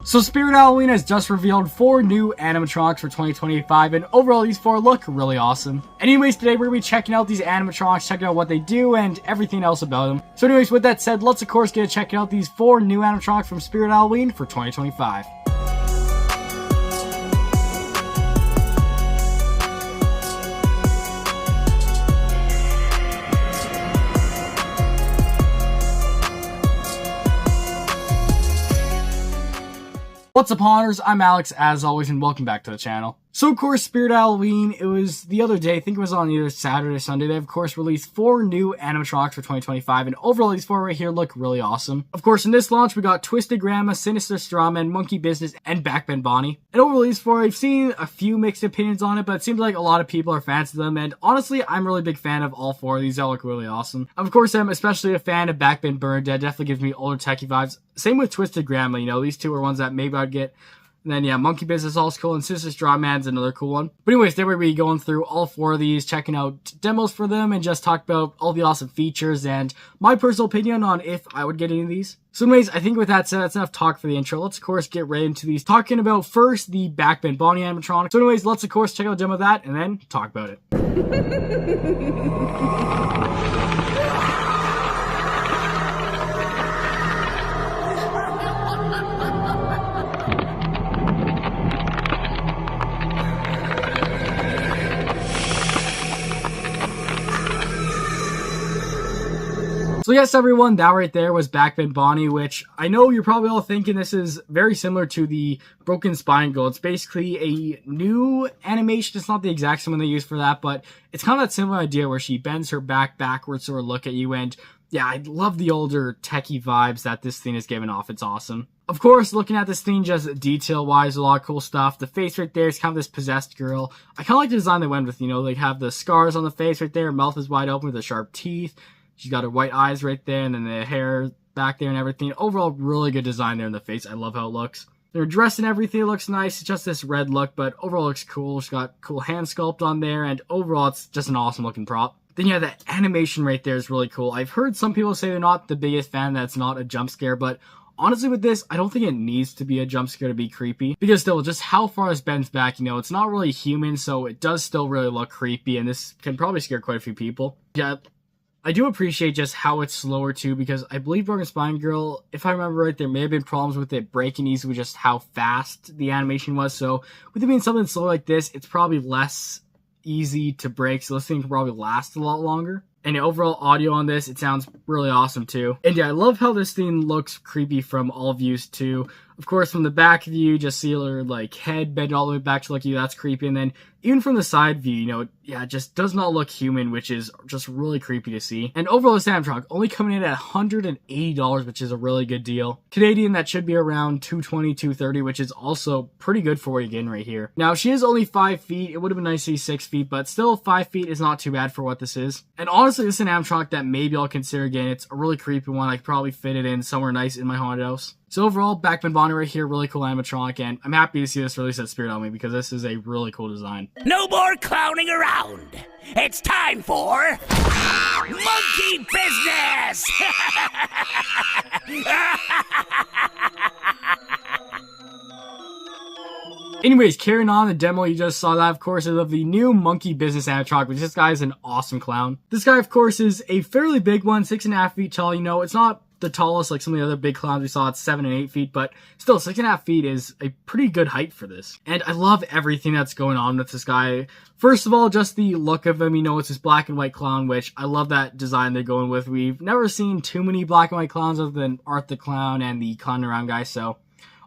So Spirit Halloween has just revealed 4 new animatronics for 2025, and overall these 4 look really awesome. Anyways, today we're going to be checking out these animatronics, checking out what they do, and everything else about them. So anyways, with that said, let's of course get to checking out these 4 new animatronics from Spirit Halloween for 2025. What's up, Haunters? I'm Alex, as always, and welcome back to the channel. So, of course, Spirit Halloween, it was the other day, I think it was on either Saturday or Sunday, they, of course, released 4 new animatronics for 2025, and overall, these 4 right here look really awesome. Of course, in this launch, we got Twisted Grandma, Sinister Strawman, Monkey Business, and Backbend Bonnie. And overall, these 4, I've seen a few mixed opinions on it, but it seems like a lot of people are fans of them, and honestly, I'm a really big fan of all 4 of these. They all look really awesome. Of course, I'm especially a fan of Backbend Bernadette, definitely gives me older techie vibes. Same with Twisted Grandma, you know, these 2 are ones that maybe I'd get. And then, yeah, Monkey Business is also cool, and Sinister Strawman's another cool one. But anyways, today we're going to be going through all 4 of these, checking out demos for them, and just talk about all the awesome features, and my personal opinion on if I would get any of these. So anyways, I think with that said, that's enough talk for the intro. Let's, of course, get right into these. Talking about, first, the Backbend Bonnie animatronic. So anyways, let's, of course, check out a demo of that, and then talk about it. So yes, everyone, that right there was Backbend Bonnie, which I know you're probably all thinking this is very similar to the Broken Spine Girl. It's basically a new animation. It's not the exact same one they use for that, but it's kind of that similar idea where she bends her back backwards to look at you. And yeah, I love the older techie vibes that this thing is giving off. It's awesome. Of course, looking at this thing just detail-wise, a lot of cool stuff. The face right there is kind of this possessed girl. I kind of like the design they went with, you know, they have the scars on the face right there. Her mouth is wide open with the sharp teeth. She's got her white eyes right there, and then the hair back there and everything. Overall, really good design there in the face. I love how it looks. Their dress and everything looks nice. It's just this red look, but overall looks cool. She's got cool hand sculpt on there, and overall, it's just an awesome looking prop. Then yeah, the animation right there is really cool. I've heard some people say they're not the biggest fan, that's not a jump scare, but honestly with this, I don't think it needs to be a jump scare to be creepy. Because still, just how far this bends back, you know, it's not really human, so it does still really look creepy, and this can probably scare quite a few people. Yeah, I do appreciate just how it's slower too, because I believe Broken Spine Girl, if I remember right, there may have been problems with it breaking easily with just how fast the animation was. So with it being something slow like this, it's probably less easy to break, so this thing can probably last a lot longer. And the overall audio on this, it sounds really awesome too. And yeah, I love how this thing looks creepy from all views too. Of course, from the back view, just see her like head bend all the way back to look at you, that's creepy. And then even from the side view, you know, yeah, it just does not look human, which is just really creepy to see. And overall, this animatronic only coming in at $180, which is a really good deal. Canadian, that should be around $220, $230, which is also pretty good for what you're getting right here. Now, she is only 5 feet. It would have been nice to see 6 feet, but still 5 feet is not too bad for what this is. And honestly, this is an animatronic that maybe I'll consider again. It's a really creepy one. I could probably fit it in somewhere nice in my haunted house. So overall, Backbend Bonnie right here, really cool animatronic, and I'm happy to see this released at Spirit Halloween because this is a really cool design. No more clowning around. It's time for Monkey Business! Anyways, carrying on the demo, you just saw that, of course, is of the new Monkey Business animatronic, which this guy is an awesome clown. This guy, of course, is a fairly big one, 6.5 feet tall. You know, it's not the tallest like some of the other big clowns we saw at 7 and 8 feet, but still 6.5 feet is a pretty good height for this. And I love everything that's going on with this guy. First of all, just the look of him, you know, it's this black and white clown, which I love that design they're going with. We've never seen too many black and white clowns other than Art the Clown and the Clown Around guy, so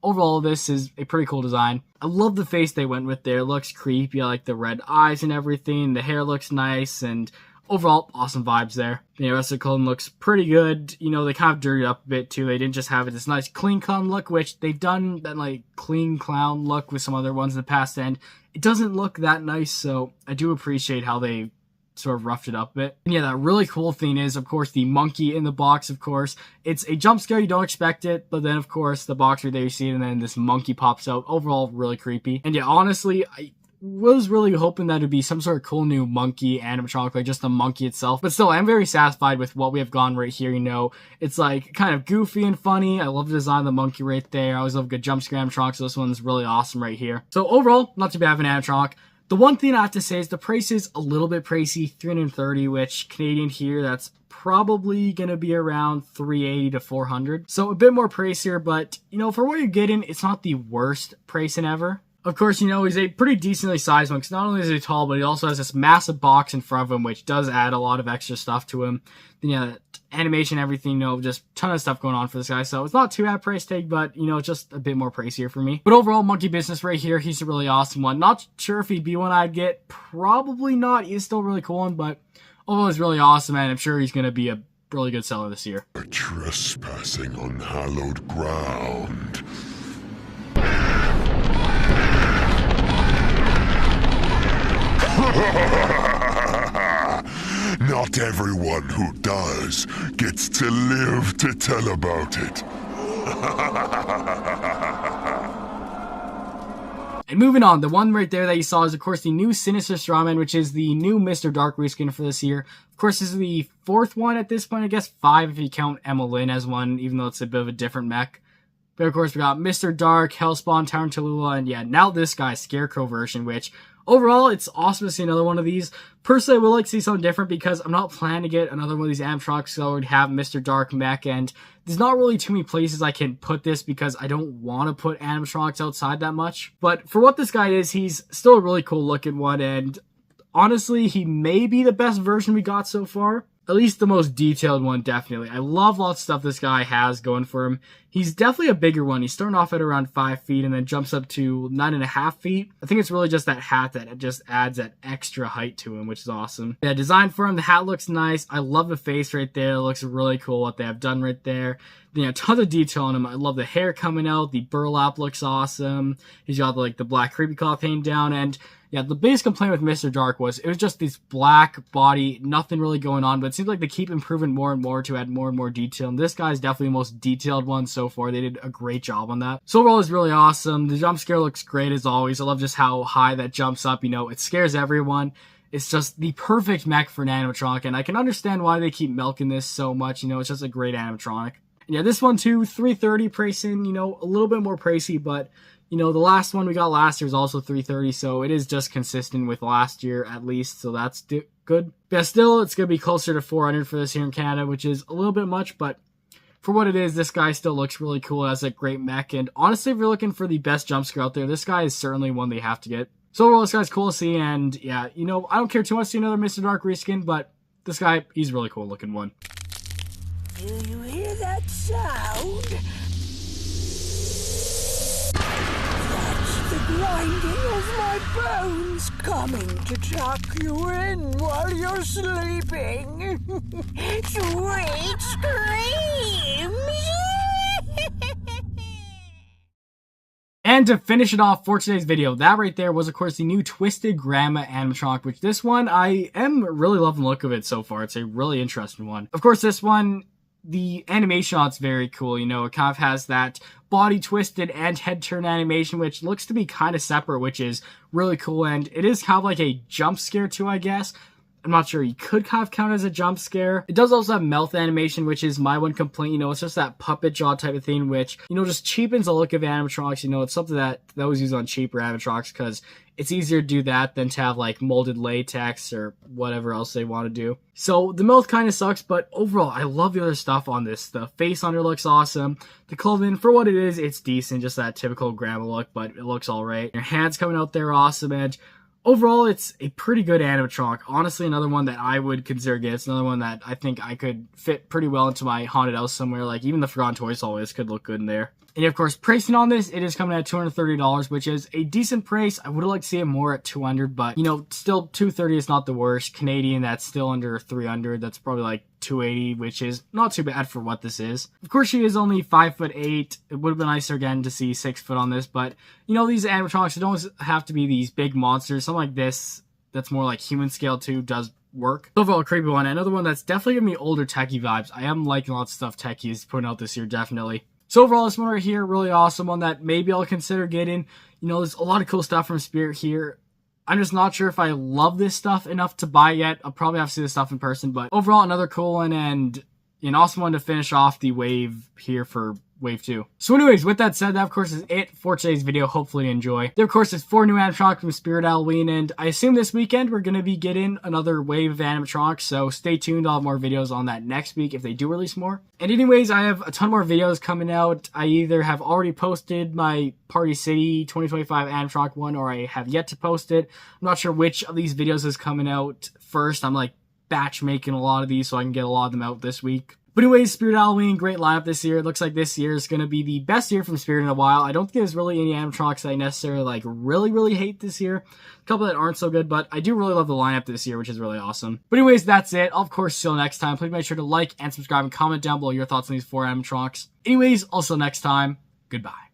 overall this is a pretty cool design. I love the face they went with there. It looks creepy. I like the red eyes and everything. The hair looks nice, and overall, awesome vibes there. The rest of the clone looks pretty good. You know, they kind of dirtied up a bit too. They didn't just have this nice clean clown look, which they've done that like clean clown look with some other ones in the past, and it doesn't look that nice, so I do appreciate how they sort of roughed it up a bit. And yeah, that really cool thing is, of course, the monkey in the box, of course. It's a jump scare, you don't expect it, but then, of course, the box right there, you see it, and then this monkey pops out. Overall, really creepy. And yeah, honestly, I was really hoping that it'd be some sort of cool new monkey animatronic, like just the monkey itself. But still, I'm very satisfied with what we have gone right here. You know, it's like kind of goofy and funny. I love the design of the monkey right there. I always love good jump scare animatronics, so this one's really awesome right here. So overall, not too bad of an animatronic. The one thing I have to say is the price is a little bit pricey, $330, which Canadian here, that's probably going to be around $380 to $400. So a bit more pricier, but, you know, for what you're getting, it's not the worst pricing ever. Of course, you know, he's a pretty decently sized one, because not only is he tall, but he also has this massive box in front of him, which does add a lot of extra stuff to him. Then, yeah, animation, everything, you know, just ton of stuff going on for this guy. So it's not too bad price tag, but, you know, just a bit more pricier for me. But overall, monkey business right here, he's a really awesome one. Not sure if he'd be one I'd get. Probably not. He's still a really cool one, but overall, he's really awesome, and I'm sure he's going to be a really good seller this year. Trespassing on hallowed ground. Not everyone who does gets to live to tell about it. And moving on, the one right there that you saw is, of course, the new Sinister Strawman, which is the new Mr. Dark reskin for this year. Of course, this is the 4th one at this point, I guess 5 if you count Emma Lynn as one, even though it's a bit of a different mech. But of course, we got Mr. Dark, Hellspawn, Tarantula, and yeah, now this guy's Scarecrow version, which overall, it's awesome to see another one of these. Personally, I would like to see something different because I'm not planning to get another one of these animatronics that would have Mr. Dark mech, and there's not really too many places I can put this because I don't want to put animatronics outside that much. But for what this guy is, he's still a really cool looking one, and honestly, he may be the best version we got so far. At least the most detailed one, definitely. I love lots of stuff this guy has going for him. He's definitely a bigger one. He's starting off at around 5 feet and then jumps up to 9.5 feet. I think it's really just that hat that just adds that extra height to him, which is awesome. Yeah, design for him, the hat looks nice. I love the face right there. It looks really cool what they have done right there. You know, tons of detail on him. I love the hair coming out. The burlap looks awesome. He's got the black creepy cloth hanging down, and yeah, the biggest complaint with Mr. Dark was it was just this black body, nothing really going on, but it seems like they keep improving more and more to add more and more detail, and this guy's definitely the most detailed one so far. They did a great job on that. So overall, it's really awesome. The jump scare looks great as always. I love just how high that jumps up. You know, it scares everyone. It's just the perfect mech for an animatronic, and I can understand why they keep milking this so much. You know, it's just a great animatronic. And yeah, this one too, $330 pricing, you know, a little bit more pricey, but you know, the last one we got last year was also $330, so it is just consistent with last year at least, so that's good. But still, it's going to be closer to $400 for this here in Canada, which is a little bit much, but for what it is, this guy still looks really cool. It has a great mech, and honestly, if you're looking for the best jump scare out there, this guy is certainly one they have to get. So overall, this guy's cool to see, and yeah, you know, I don't care too much to see another Mr. Dark reskin, but this guy, he's a really cool looking one. Do you hear that sound? That's the grinding of my bones coming to tuck you in while you're sleeping. Sweet screams! And to finish it off for today's video, that right there was, of course, the new Twisted Grandma animatronic, which this one, I am really loving the look of it so far. It's a really interesting one. Of course, this one, the animation on it's very cool. You know, it kind of has that body twisted and head turn animation, which looks to be kind of separate, which is really cool. And it is kind of like a jump scare too, I guess. I'm not sure. You could kind of count as a jump scare. It does also have mouth animation, which is my one complaint. You know, it's just that puppet jaw type of thing, which, you know, just cheapens the look of animatronics. You know, it's something that was used on cheaper animatronics because it's easier to do that than to have like molded latex or whatever else they want to do. So the mouth kind of sucks, but overall, I love the other stuff on this. The face on her looks awesome. The clothing, for what it is, it's decent. Just that typical grandma look, but it looks all right. Your hands coming out there, awesome. And overall, it's a pretty good animatronic. Honestly, another one that I would consider getting. It's another one that I think I could fit pretty well into my haunted house somewhere. Like, even the Forgotten Toys always could look good in there. And of course, pricing on this, it is coming at $230, which is a decent price. I would have liked to see it more at $200, but, you know, still $230 is not the worst. Canadian, that's still under $300. That's probably like $280, which is not too bad for what this is. Of course, she is only 5'8". It would have been nicer again to see 6 foot on this, but, you know, these animatronics, they don't have to be these big monsters. Something like this, that's more like human scale too, does work. Overall, a creepy one. Another one that's definitely giving me older techie vibes. I am liking lots of stuff Techie is putting out this year, definitely. So overall, this one right here, really awesome one that maybe I'll consider getting. You know, there's a lot of cool stuff from Spirit here. I'm just not sure if I love this stuff enough to buy yet. I'll probably have to see this stuff in person, but overall, another cool one and an awesome one to finish off the wave here for Wave 2. So anyways, with that said, that of course is it for today's video. Hopefully you enjoy. There of course is 4 new animatronics from Spirit Halloween, and I assume this weekend we're going to be getting another wave of animatronics, so stay tuned. I'll have more videos on that next week if they do release more. And anyways, I have a ton more videos coming out. I either have already posted my Party City 2025 animatronic one, or I have yet to post it. I'm not sure which of these videos is coming out first. I'm like batch making a lot of these so I can get a lot of them out this week. But anyways, Spirit Halloween, great lineup this year. It looks like this year is going to be the best year from Spirit in a while. I don't think there's really any animatronics that I necessarily like really hate this year. A couple that aren't so good, but I do really love the lineup this year, which is really awesome. But anyways, that's it. I'll of course see you next time. Please make sure to like and subscribe and comment down below your thoughts on these 4 animatronics. Anyways, also next time, goodbye.